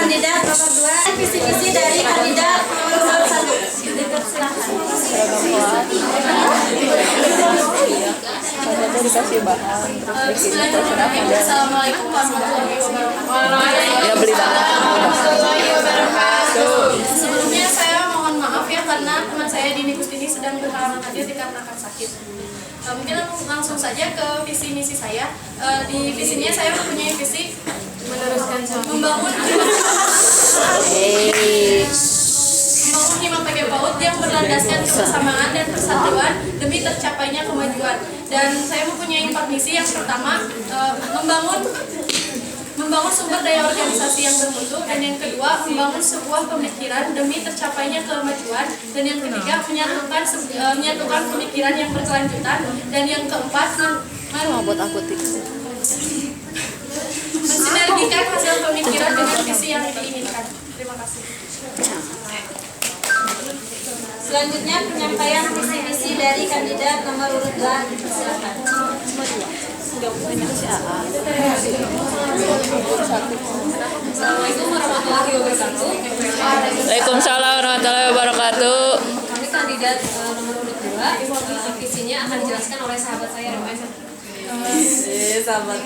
kandidat nomor 2, visi-misi dari kandidat nomor 1. Dikasih bahan Assalamualaikum warahmatullahi wabarakatuh. ya beli bahan. Sebelumnya saya mohon maaf ya karena teman saya Dini Kustini sedang berhalangan hadir dikarenakan sakit. Mungkin langsung saja ke visi misi saya. Di visinya saya mempunyai visi meneruskan membangun hima PG PAUD yang berlandaskan kebersamaan dan persatuan demi tercapainya kemajuan. Dan saya mempunyai 4 misi. Yang pertama, membangun sumber daya organisasi yang bermutu, dan yang kedua, membangun sebuah pemikiran demi tercapainya kemajuan, dan yang ketiga, menyatukan pemikiran yang berkelanjutan, dan yang keempat, mensinergikan hasil pemikiran dengan visi yang diinginkan. Terima kasih. Selanjutnya penyampaian visi-misi dari kandidat nomor urut 2. Silakan. Assalamualaikum warahmatullahi wabarakatuh. Waalaikumsalam warahmatullahi wabarakatuh. Kami kandidat nomor urut 2. Visinya akan dijelaskan oleh sahabat saya Rema. Sahabat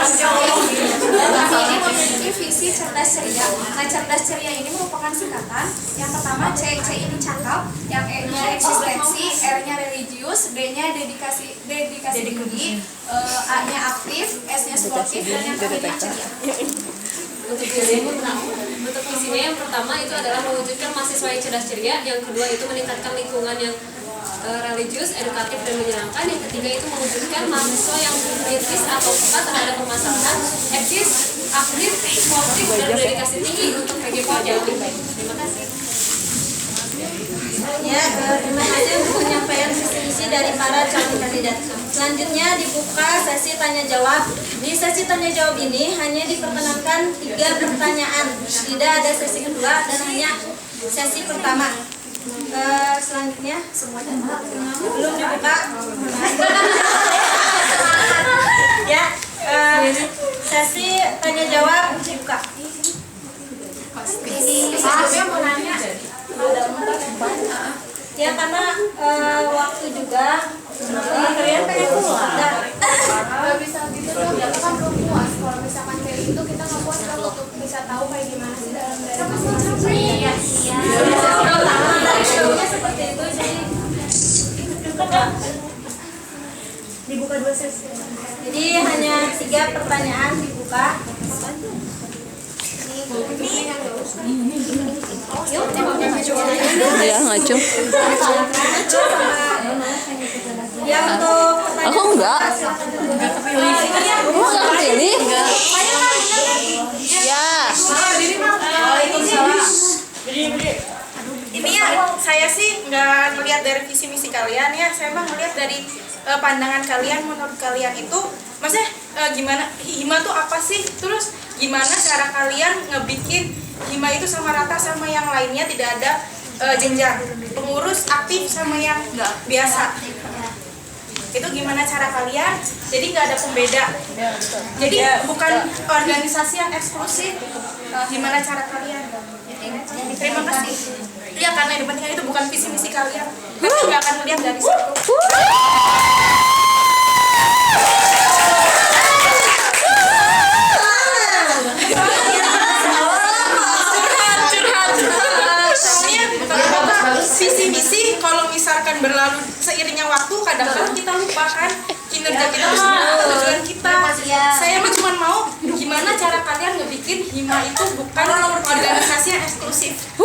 Kami ini memiliki visi cerdas ceria. Nah, cerdas ceria ini merupakan singkatan. Yang pertama C ini cakap, yang E-nya eksistensi, R-nya religius, D-nya dedikasi tinggi, A-nya aktif, S-nya sportif, dan yang terakhirnya ceria. Untuk visinya yang pertama itu adalah mewujudkan mahasiswa yang cerdas ceria, yang kedua itu meningkatkan lingkungan yang religius, edukatif, dan menyenangkan. Yang ketiga itu mewujudkan mahasiswa yang kritis atau peka terhadap permasalahan, eksis, aktif, sportif, dan berdedikasi tinggi untuk PGP yang lebih baik. Terima kasih. Ya, terima kasih untuk penyampaian visi-misi dari para calon kandidat. Selanjutnya dibuka sesi tanya jawab. Di sesi tanya jawab ini hanya diperkenankan 3 pertanyaan. Tidak ada sesi kedua dan hanya sesi pertama. Selanjutnya semuanya belum dibuka. Ya, sesi tanya jawab dibuka. Saya mau nanya. Ya, karena waktu juga kalian pengen keluar. Kalau bisa gitu tuh, kita kan belum puas. Kalau misalkan kayak gitu kita nggak puas kan untuk bisa tahu kayak gimana sih dalam Iya. Seperti itu, jadi dibuka 2 sesi. Jadi hanya 3 pertanyaan dibuka. Ya ngacung. Ya, untuk pertanyaan Aku enggak. Kamu enggak pilih? Ya. Ini ya, saya sih nggak ngelihat dari visi misi kalian ya, saya mah ngelihat dari pandangan kalian. Menurut kalian itu, maksudnya gimana hima tuh apa sih? Terus gimana cara kalian ngebikin hima itu sama rata sama yang lainnya, tidak ada jenjang pengurus aktif sama yang biasa? Itu gimana cara kalian? Jadi nggak ada pembeda. Jadi bukan organisasi yang eksklusif. Gimana cara kalian? Terima kasih. Ya, karena yang penting itu bukan visi misi kalian. Kalian nggak akan melihat dari situ. Soalnya visi misi kalau misalkan berlalu seiringnya waktu, kadang-kadang kita lupakan kinerja kita, tujuan kita. Saya mah cuma mau gimana cara kalian ngebikin hima itu bukan organisasi yang eksklusif.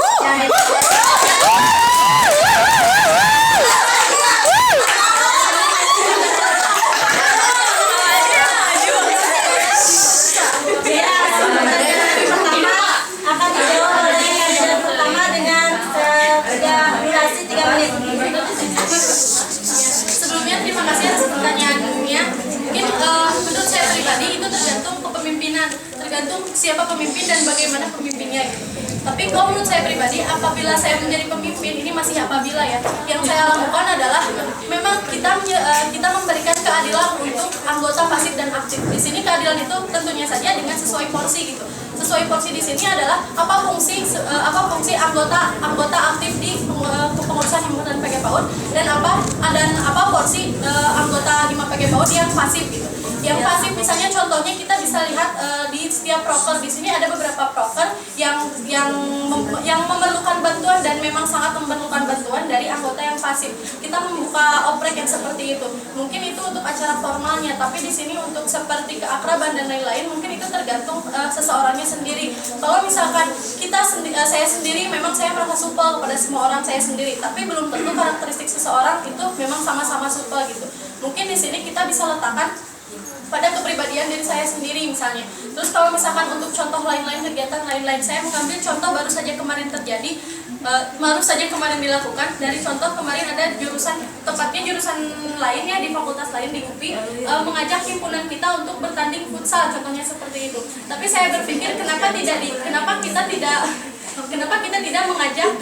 akan dijawab oleh kandidat pertama dengan durasi 3 menit. Sebelumnya terima kasih atas pertanyaannya. Mungkin menurut saya pribadi itu tergantung kepemimpinan, tergantung siapa pemimpin dan bagaimana pemimpinnya. Tapi kalau menurut saya pribadi, apabila saya menjadi pemimpin, ini masih apabila ya, yang saya lakukan adalah memang kita memberikan keadilan keadilan untuk anggota pasif dan aktif. Di sini keadilan itu tentunya saja dengan sesuai porsi gitu. Sesuai porsi di sini adalah apa fungsi anggota aktif di kepengurusan himpunan PGPAUD dan apa porsi anggota hima PGPAUD yang pasif gitu. Yang pasif misalnya contohnya kita bisa lihat di setiap proker di sini ada beberapa proker yang memerlukan bantuan dan memang sangat memerlukan bantuan dari anggota yang pasif. Kita membuka oprek yang seperti itu. Mungkin itu untuk acara formalnya, tapi di sini untuk seperti keakraban dan lain-lain mungkin itu tergantung seseorangnya sendiri. Kalau misalkan saya sendiri memang saya merasa supel kepada semua orang saya sendiri, tapi belum tentu karakteristik seseorang itu memang sama-sama supel gitu. Mungkin di sini kita bisa letakkan pada kepribadian diri saya sendiri misalnya. Terus kalau misalkan untuk contoh lain-lain, kegiatan lain-lain, saya mengambil contoh baru saja kemarin dilakukan. Dari contoh kemarin ada jurusan lainnya di fakultas lain di UPI mengajak himpunan kita untuk bertanding futsal, contohnya seperti itu. Tapi saya berpikir kenapa kita tidak mengajak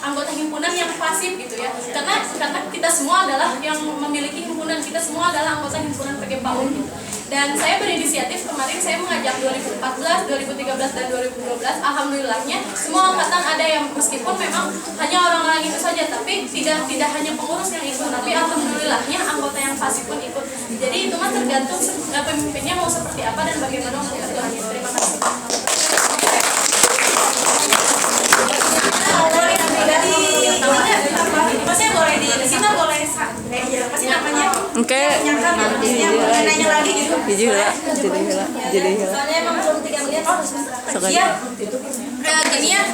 anggota himpunan yang pasif gitu ya, karena kita semua adalah yang memiliki himpunan, kita semua adalah anggota himpunan PGPAUD gitu. Dan saya berinisiatif kemarin saya mengajak 2014, 2013 dan 2012. Alhamdulillahnya semua angkatan ada yang meskipun memang hanya orang-orang itu saja, tapi tidak hanya pengurus yang ikut, tapi alhamdulillahnya anggota yang pasif pun ikut. Jadi itu mah tergantung pemimpinnya mau seperti apa dan bagaimana untuk ketuanya. Terima kasih. Masih boleh di kita boleh masih namanya Oke. nanya lagi gitu. Jadi Soalnya emang belum 3 menit. Iya. Gini ya,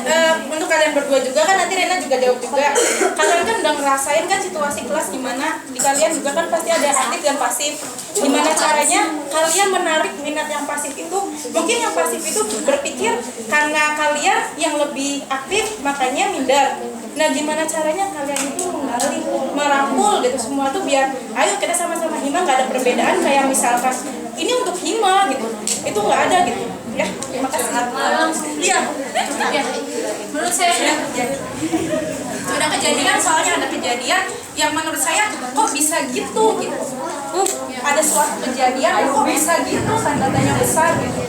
untuk kalian berdua juga kan nanti Rena juga jawab juga. Kalian kan udah ngerasain kan situasi kelas gimana, di kalian juga kan pasti ada aktif dan pasif. Gimana caranya kalian menarik minat yang pasif itu? Mungkin yang pasif itu berpikir karena kalian yang lebih aktif makanya minder. Nah gimana caranya kalian itu menggali, merangkul gitu semua tuh biar ayo kita sama-sama hima, nggak ada perbedaan kayak misalkan ini untuk hima gitu, itu nggak ada gitu ya. Terima kasih. Iya. Ya, menurut saya sudah kejadian, soalnya ada kejadian yang menurut saya kok bisa gitu. Ada suatu kejadian kok bisa gitu, tanda tanya besar gitu.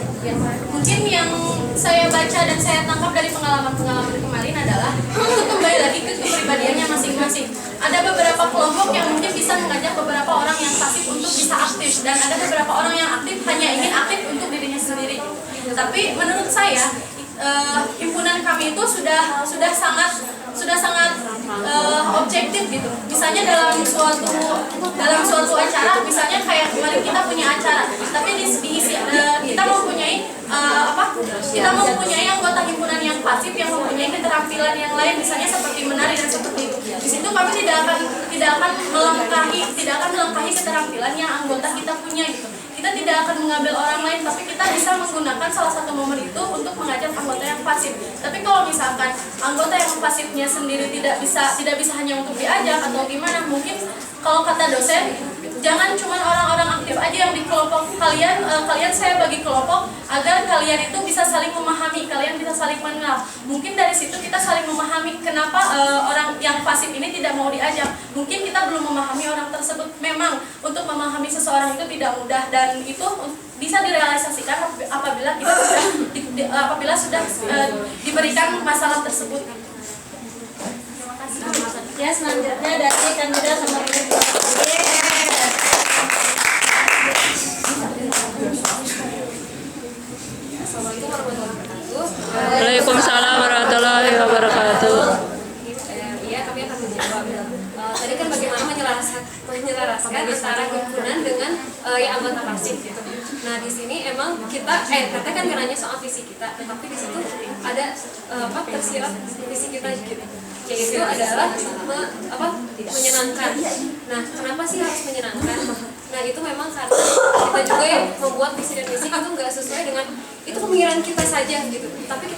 Mungkin yang saya baca dan saya tangkap dari pengalaman kemarin adalah untuk kembali lagi ke kepribadiannya masing-masing. Ada beberapa kelompok yang mungkin bisa mengajak beberapa orang yang pasif untuk bisa aktif, dan ada beberapa orang yang aktif hanya ingin aktif untuk dirinya sendiri. Tapi menurut saya himpunan kami itu sudah sangat objektif gitu. Misalnya dalam suatu acara, misalnya kayak kemarin kita punya acara, tapi kita mempunyai anggota himpunan yang pasif yang mempunyai keterampilan yang lain, misalnya seperti menari dan seperti itu. Di situ kami tidak akan melengkahi keterampilan yang anggota kita punya gitu. Kita tidak akan mengambil orang lain, tapi kita bisa menggunakan salah satu momen itu untuk mengajak anggota yang pasif. Tapi kalau misalkan anggota yang pasifnya sendiri tidak bisa hanya untuk diajak atau gimana, mungkin kalau kata dosen, jangan cuma orang-orang aktif aja yang di kelompok kalian. Kalian saya bagi kelompok agar kalian itu bisa saling memahami, kalian bisa saling mengenal. Mungkin dari situ kita saling memahami kenapa orang yang pasif ini tidak mau diajak. Mungkin kita belum memahami orang tersebut. Memang untuk memahami seseorang itu tidak mudah, dan itu bisa direalisasikan apabila sudah diberikan masalah tersebut. Terima kasih. Ya, selanjutnya dari kandidat nomor 2. Assalamualaikum warahmatullahi wabarakatuh. Waalaikumsalam warahmatullahi wabarakatuh. Iya, kami akan menjawab. Tadi kan bagaimana menyelaraskan antara himpunan dengan yang anggota pasif gitu. Nah di sini emang kita katanya kan nanya soal visi kita, tetapi di situ ada tersirat visi kita gitu, yaitu adalah menyenangkan. Nah kenapa sih harus menyenangkan? Nah itu memang karena kita juga yang membuat visi dan misi itu nggak sesuai dengan itu pemikiran kita saja gitu, tapi kita